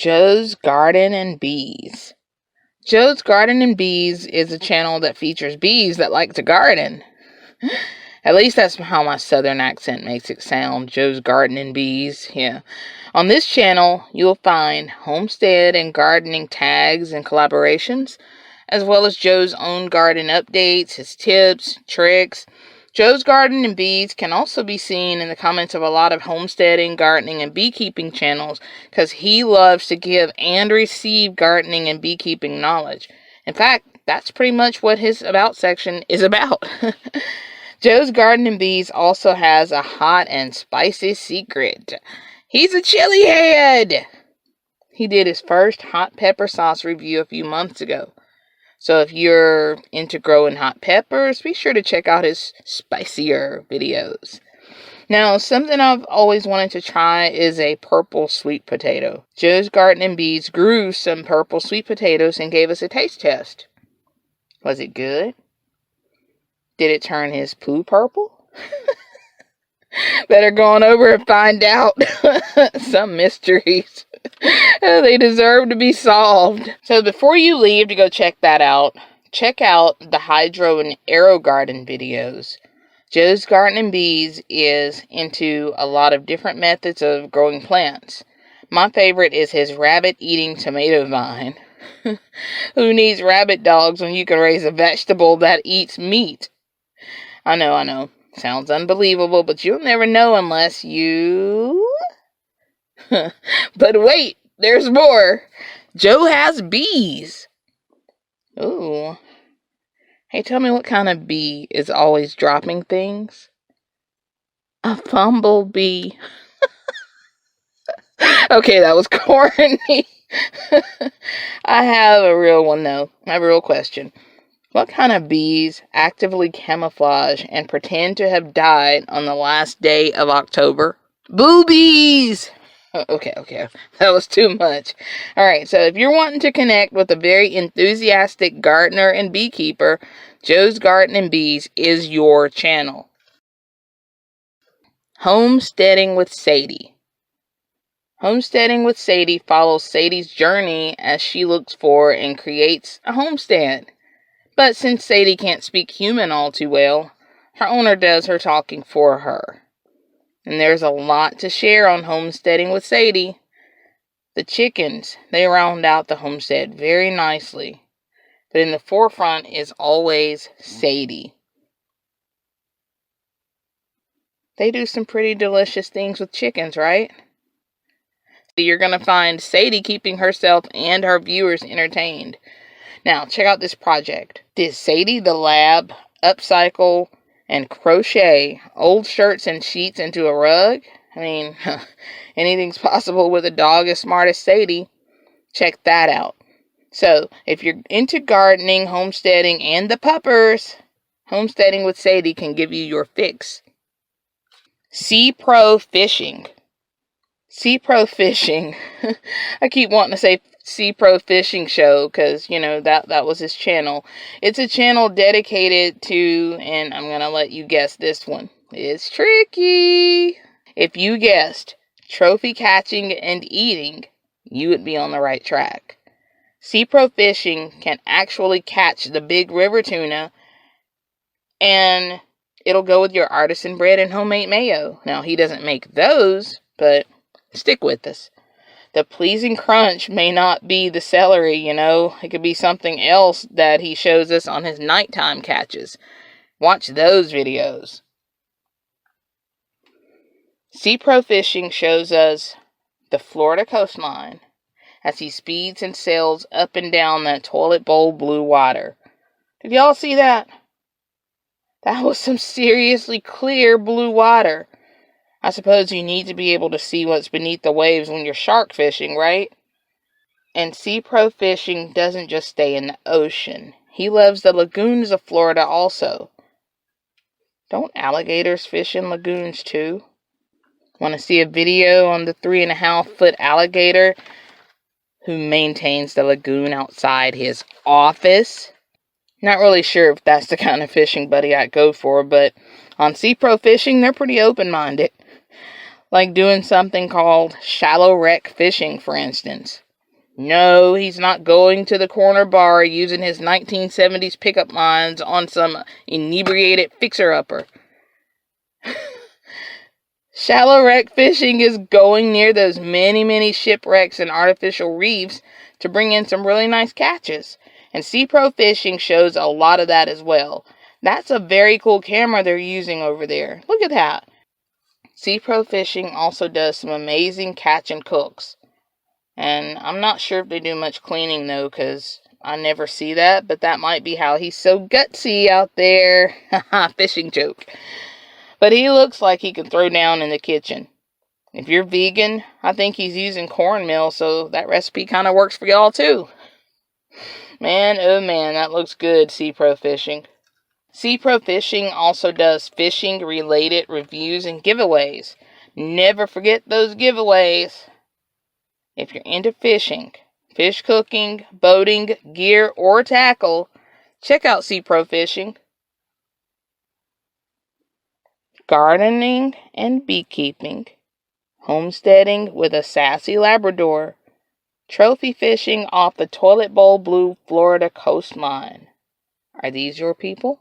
Joe's Garden and Bees. Joe's Garden and Bees is a channel that features bees that like to garden. At least that's how my southern accent makes it sound. Joe's Garden and Bees. Yeah. On this channel, you'll find homestead and gardening tags and collaborations, as well as Joe's own garden updates, his tips, tricks. Joe's Garden and Bees can also be seen in the comments of a lot of homesteading, gardening, and beekeeping channels because he loves to give and receive gardening and beekeeping knowledge. In fact, that's pretty much what his About section is about. Joe's Garden and Bees also has a hot and spicy secret. He's a chili head! He did his first hot pepper sauce review a few months ago. So if you're into growing hot peppers, be sure to check out his spicier videos. Now, something I've always wanted to try is a purple sweet potato. Joe's Garden and Bees grew some purple sweet potatoes and gave us a taste test. Was it good? Did it turn his poo purple? Better go on over and find out. Some mysteries. They deserve to be solved. So before you leave to go check that out, check out the Hydro and Aero Garden videos. Joe's Garden and Bees is into a lot of different methods of growing plants. My favorite is his rabbit-eating tomato vine. Who needs rabbit dogs when you can raise a vegetable that eats meat? I know. Sounds unbelievable, but you'll never know unless you... But wait, there's more. Joe has bees. Ooh. Hey, tell me what kind of bee is always dropping things? A bumblebee. Okay, that was corny. I have a real one, though. I have a real question. What kind of bees actively camouflage and pretend to have died on the last day of October? Boobies! Okay. That was too much. Alright, so if you're wanting to connect with a very enthusiastic gardener and beekeeper, Joe's Garden and Bees is your channel. Homesteading with Sadie. Homesteading with Sadie follows Sadie's journey as she looks for and creates a homestead. But since Sadie can't speak human all too well, her owner does her talking for her. And there's a lot to share on Homesteading with Sadie. The chickens, they round out the homestead very nicely. But in the forefront is always Sadie. They do some pretty delicious things with chickens, right? You're going to find Sadie keeping herself and her viewers entertained. Now, check out this project. Did Sadie the Lab upcycle and crochet old shirts and sheets into a rug? I mean, anything's possible with a dog as smart as Sadie. Check that out. So, if you're into gardening, homesteading, and the puppers, Homesteading with Sadie can give you your fix. CPRO Fishing. CPRO Fishing. I keep wanting to say CPRO Fishing Show because, that was his channel. It's a channel dedicated to, and I'm going to let you guess this one. It's tricky. If you guessed trophy catching and eating, you would be on the right track. CPRO Fishing can actually catch the big river tuna, and it'll go with your artisan bread and homemade mayo. Now, he doesn't make those, but stick with us. The pleasing crunch may not be the celery, It could be something else that he shows us on his nighttime catches. Watch those videos. CPRO Fishing shows us the Florida coastline as he speeds and sails up and down that toilet bowl blue water. Did y'all see that? That was some seriously clear blue water. I suppose you need to be able to see what's beneath the waves when you're shark fishing, right? And CPRO Fishing doesn't just stay in the ocean. He loves the lagoons of Florida also. Don't alligators fish in lagoons too? Want to see a video on the 3.5-foot alligator who maintains the lagoon outside his office? Not really sure if that's the kind of fishing buddy I'd go for, but on CPRO Fishing, they're pretty open-minded. Like doing something called shallow wreck fishing, for instance. No, he's not going to the corner bar using his 1970s pickup lines on some inebriated fixer-upper. Shallow wreck fishing is going near those many shipwrecks and artificial reefs to bring in some really nice catches. And CPRO Fishing shows a lot of that as well. That's a very cool camera they're using over there. Look at that. CPRO Fishing also does some amazing catch and cooks. And I'm not sure if they do much cleaning though, because I never see that. But that might be how he's so gutsy out there. Haha, fishing joke. But he looks like he can throw down in the kitchen. If you're vegan, I think he's using cornmeal, so that recipe kind of works for y'all too. Man, oh man, that looks good, CPRO Fishing. CPRO Fishing also does fishing-related reviews and giveaways. Never forget those giveaways. If you're into fishing, fish cooking, boating, gear, or tackle, check out CPRO Fishing. Gardening and beekeeping, homesteading with a sassy Labrador, trophy fishing off the toilet bowl blue Florida coastline. Are these your people?